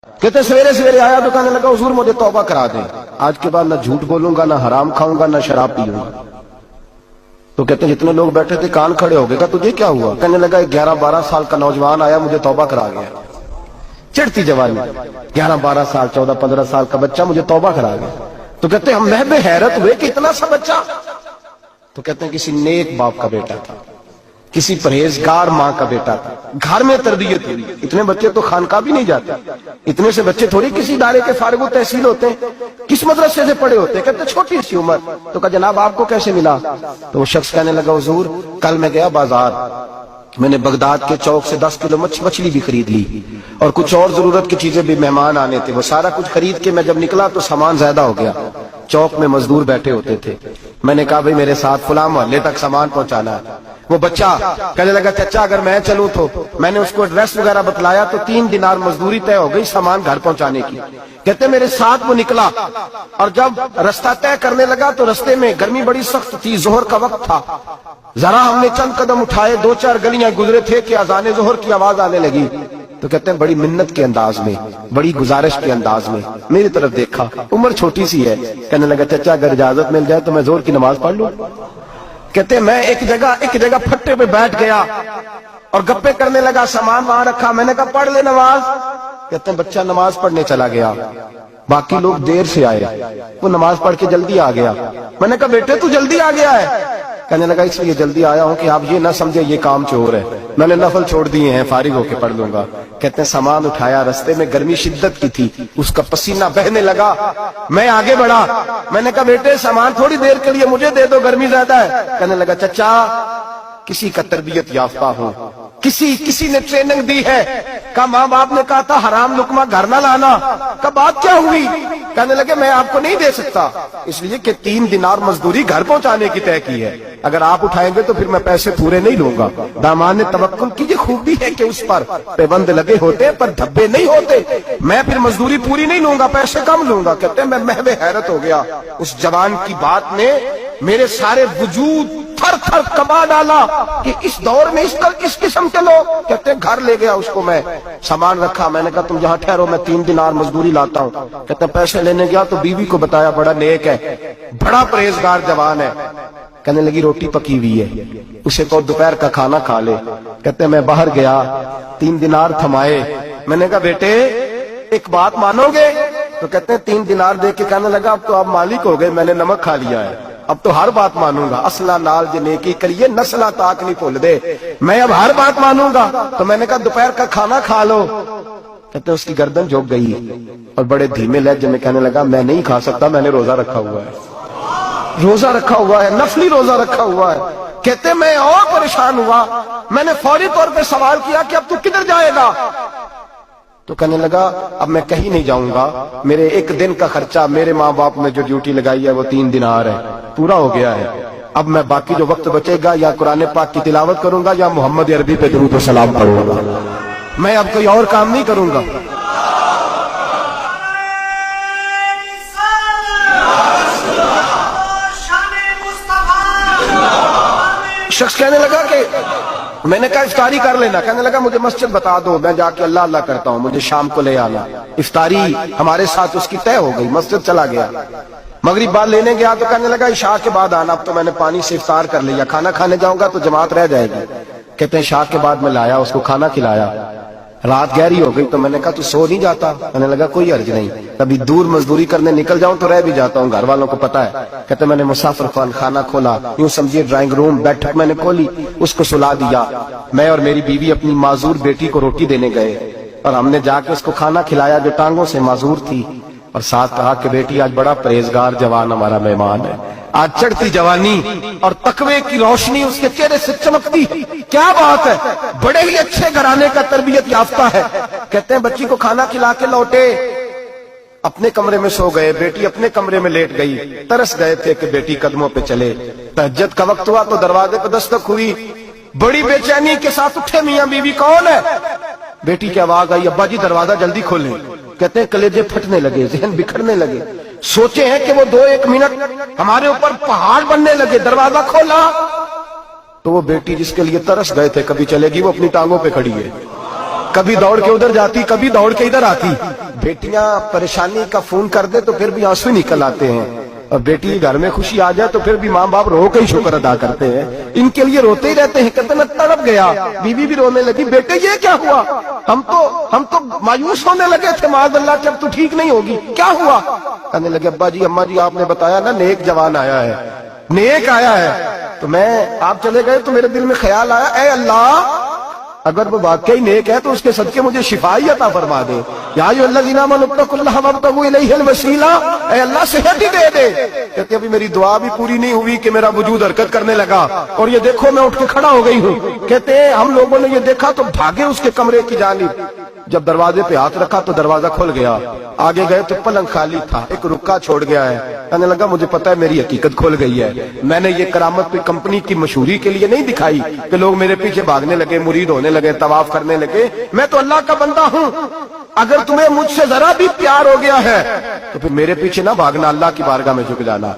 کہتے سویرے سویرے آیا تو کہنے لگا حضور مجھے توبہ کرا دیں، آج کے بعد نہ جھوٹ بولوں گا، نہ حرام کھاؤں گا، نہ شراب پیوں گا۔ تو کہتے ہیں جتنے لوگ بیٹھے تھے کان کھڑے ہو گئے، کہا تجھے کیا ہوا؟ کہنے لگا 11-12 سال کا نوجوان آیا مجھے توبہ کرا گیا، چڑھتی جوانی، 11-12 سال 14-15 سال کا بچہ مجھے توبہ کرا گیا۔ تو کہتے ہیں ہم محب حیرت ہوئے کہ اتنا سا بچہ؟ تو کہتے ہیں کسی نیک باپ کا بیٹا تھا، کسی پرہیزگار ماں کا بیٹا تھا، گھر میں تربیت ہوئی۔ اتنے بچے تو خانقاہ بھی نہیں جاتے، اتنے سے بچے تھوڑی کسی ادارے کے فارغ التحصیل ہوتے ہیں، کس مدرسے سے پڑھے ہوتے ہیں؟ کہتے ہیں چھوٹی سی عمر۔ تو کہا جناب آپ کو کیسے ملا؟ تو وہ شخص کہنے لگا حضور کل میں گیا بازار، میں نے بغداد کے چوک سے 10 کلو مچھلی بھی خرید لی اور کچھ اور ضرورت کی چیزیں بھی، مہمان آنے تھے، وہ سارا کچھ خرید کے میں جب نکلا تو سامان زیادہ ہو گیا۔ چوک میں مزدور بیٹھے ہوتے تھے، میں نے کہا بھئی میرے ساتھ فلاں محلے تک سامان پہنچانا ہے۔ وہ بچہ کہنے لگا چچا اگر میں چلوں تو، میں نے اس کو ایڈریس وغیرہ بتلایا تو 3 دینار مزدوری طے ہو گئی سامان گھر پہنچانے کی۔ کہتے میرے ساتھ وہ نکلا اور جب رستہ طے کرنے لگا تو رستے میں گرمی بڑی سخت تھی، ظہر کا وقت تھا، ذرا ہم نے چند قدم اٹھائے، 2-4 گلیاں گزرے تھے کہ اذان ظہر کی آواز آنے لگی۔ تو کہتے ہیں بڑی منت کے انداز میں، بڑی گزارش کے انداز میں میری طرف دیکھا، عمر چھوٹی سی ہے، کہنے لگا چچا اگر اجازت مل جائے تو میں ظہر کی نماز پڑھ لوں۔ کہتے ہیں میں ایک جگہ پھٹے پہ بیٹھ گیا اور گپے کرنے لگا، سامان وہاں رکھا، میں نے کہا پڑھ لے نماز۔ کہتے ہیں بچہ نماز پڑھنے چلا گیا، باقی لوگ دیر سے آئے، وہ نماز پڑھ کے جلدی آ گیا۔ میں نے کہا بیٹے تو جلدی آ گیا ہے؟ کہنے لگا اس لیے جلدی آیا ہوں کہ آپ یہ نہ سمجھے یہ کام چور ہے، میں نے نفل چھوڑ دیے ہیں، فارغ ہو کے پڑھ لوں گا۔ کہتے ہیں سامان اٹھایا، رستے میں گرمی شدت کی تھی، اس کا پسینہ بہنے لگا، میں آگے بڑھا، میں نے کہا بیٹے سامان تھوڑی دیر کے لیے مجھے دے دو، گرمی زیادہ ہے۔ کہنے لگا چچا کسی کا تربیت یافتہ ہوں، کسی نے ٹریننگ دی ہے، کہا ماں باپ نے کہا تھا حرام لقمہ گھر نہ لانا، کہا بات کیا ہوئی؟ کہنے لگے میں آپ کو نہیں دے سکتا، اس لیے کہ 3 دینار مزدوری گھر پہنچانے کی طے کی ہے، اگر آپ اٹھائیں گے تو پھر میں پیسے پورے نہیں لوں گا۔ دامان نے توکل کی یہ خوبی ہے کہ اس پر پیبند لگے ہوتے پر دھبے نہیں ہوتے، میں پھر مزدوری پوری نہیں لوں گا، پیسے کم لوں گا۔ کہتے ہیں میں محو حیرت ہو گیا، اس جوان کی بات نے میرے سارے وجود تھر تھر کبا ڈالا کہ اس دور میں اس قسم کے لوگ۔ کہتے ہیں گھر لے گیا اس کو، میں سامان رکھا، میں نے کہا تم جہاں ٹھہرو میں 3 دینار مزدوری لاتا ہوں۔ کہتے ہیں پیسے لینے گیا تو بیوی کو بتایا بڑا نیک ہے، بڑا پرہیزگار جوان ہے، کہنے لگی روٹی پکی ہوئی ہے، اسے تو دوپہر کا کھانا کھا لے۔ کہتے ہیں میں باہر گیا، 3 دینار تھمائے، میں نے کہا بیٹے ایک بات مانو گے؟ تو کہتے ہیں 3 دینار دے کے کہنے لگا اب تو آپ مالک ہو گئے، میں نے نمک کھا لیا ہے، اب تو ہر بات مانوں گا، اصلہ نال جے نیکی کریے نسلہ تاک نہیں بھول دے، میں اب ہر بات مانوں گا۔ تو میں نے کہا دوپہر کا کھانا کھا لو۔ کہتے ہیں اس کی گردن جھک گئی اور بڑے دھیمے لہجے میں کہنے لگا میں نہیں کھا سکتا، میں نے روزہ رکھا ہوا ہے، روزہ رکھا ہوا ہے، نفلی روزہ رکھا ہوا ہے۔ کہتے ہیں میں اور پریشان ہوا، میں نے فوری طور پہ سوال کیا کہ اب تو کدھر جائے گا؟ تو کہنے لگا اب میں کہیں نہیں جاؤں گا، میرے 1 دن کا خرچہ میرے ماں باپ نے جو ڈیوٹی لگائی ہے وہ 3 دینار ہے، پورا ہو گیا ہے، اب میں باقی جو وقت بچے گا یا قرآن پاک کی تلاوت کروں گا یا محمد عربی پہ درود و سلام پڑھوں گا، میں اب کوئی اور کام نہیں کروں گا۔ شخص کہنے لگا کہ میں نے کہا افطاری کر لینا، کہنے لگا مجھے مسجد بتا دو، میں جا کے اللہ اللہ کرتا ہوں، مجھے شام کو لے آنا۔ افطاری ہمارے ساتھ اس کی طے ہو گئی، مسجد چلا گیا، مغرب بعد لینے گیا تو کہنے لگا عشاء کے بعد آنا، اب تو میں نے پانی سے افطار کر لیا، کھانا کھانے جاؤں گا تو جماعت رہ جائے گی۔ کہتے ہیں عشاء کے بعد میں لایا، اس کو کھانا کھلایا، رات گہری ہو گئی تو میں نے کہا تو سو نہیں جاتا؟ کہنے لگا کوئی حرج نہیں، کبھی دور مزدوری کرنے نکل جاؤں تو رہ بھی جاتا ہوں، گھر والوں کو پتا ہے۔ کہتے میں نے مسافر خانہ کھولا، یوں سمجھیے ڈرائنگ روم بیٹھک میں نے کھولی، اس کو سلا دیا، میں اور میری بیوی اپنی معذور بیٹی کو روٹی دینے گئے اور ہم نے جا کے اس کو کھانا کھلایا جو ٹانگوں سے معذور تھی، اور ساتھ کہا کہ بیٹی آج بڑا پرہیزگار جوان ہمارا مہمان ہے، آج چڑھتی جوانی اور تقوی کی روشنی اس کے چہرے سے چمکتی، کیا بات ہے، بڑے ہی اچھے گھرانے کا تربیت یافتہ ہے۔ کہتے ہیں بچی کو کھانا کھلا کے لوٹے، اپنے کمرے میں سو گئے، بیٹی اپنے کمرے میں لیٹ گئی، ترس گئے تھے کہ بیٹی قدموں پہ چلے۔ تہجد کا وقت ہوا تو دروازے پہ دستک ہوئی، بڑی بے چینی کے ساتھ اٹھے میاں بیوی، کون ہے؟ بیٹی کی آواز آئی ابا جی دروازہ جلدی کھولیں۔ کہتے ہیں کلیجے پھٹنے لگے، ذہن بکھرنے لگے، سوچے ہیں کہ وہ 2-1 منٹ ہمارے اوپر پہاڑ بننے لگے، دروازہ کھولا تو وہ بیٹی جس کے لیے ترس گئے تھے کبھی چلے گی، وہ اپنی ٹانگوں پہ کھڑی ہے، کبھی دوڑ کے ادھر جاتی کبھی دوڑ کے ادھر آتی. بیٹیاں پریشانی کا فون کر دے تو پھر بھی آنسو نکل آتے ہیں, اور بیٹی گھر میں خوشی آ جائے تو پھر بھی ماں باپ رو کے ہی شکر ادا کرتے ہیں. ان کے لیے روتے ہی رہتے ہیں, کہتے میں تڑپ گیا. بیوی بھی رونے لگی, بیٹے یہ کیا ہوا, ہم تو مایوس ہونے لگے تھے معاذ اللہ کہ اب تو ٹھیک نہیں ہوگی, کیا ہوا؟ کہنے لگے ابا جی اماں جی آپ نے بتایا نا نیک جوان آیا ہے, نیک آیا ہے, تو میں آپ چلے گئے تو میرے دل میں خیال آیا اے اللہ اگر وہ واقعی نیک ہے تو اس کے صدقے مجھے شفائی عطا فرما دے. یا ایھا الذین آمنوا اتقوا اللہ وابتغوا الیہ الوسیلہ, اے اللہ صحت ہی دے دے. کہتے ابھی میری دعا بھی پوری نہیں ہوئی کہ میرا وجود حرکت کرنے لگا, اور یہ دیکھو میں اٹھ کے کھڑا ہو گئی ہوں. کہتے ہیں ہم لوگوں نے یہ دیکھا تو بھاگے اس کے کمرے کی جانب, جب دروازے پہ ہاتھ رکھا تو دروازہ کھل گیا, آگے گئے تو پلنگ خالی تھا, ایک رکا چھوڑ گیا ہے. کہنے لگا مجھے پتا ہے میری حقیقت کھل گئی ہے, میں نے یہ کرامت کوئی کمپنی کی مشہوری کے لیے نہیں دکھائی کہ لوگ میرے پیچھے بھاگنے لگے, مرید ہونے لگے, طواف کرنے لگے. میں تو اللہ کا بندہ ہوں, اگر تمہیں مجھ سے ذرا بھی پیار ہو گیا ہے تو پھر میرے پیچھے نہ بھاگنا, اللہ کی بارگاہ میں جھک جانا.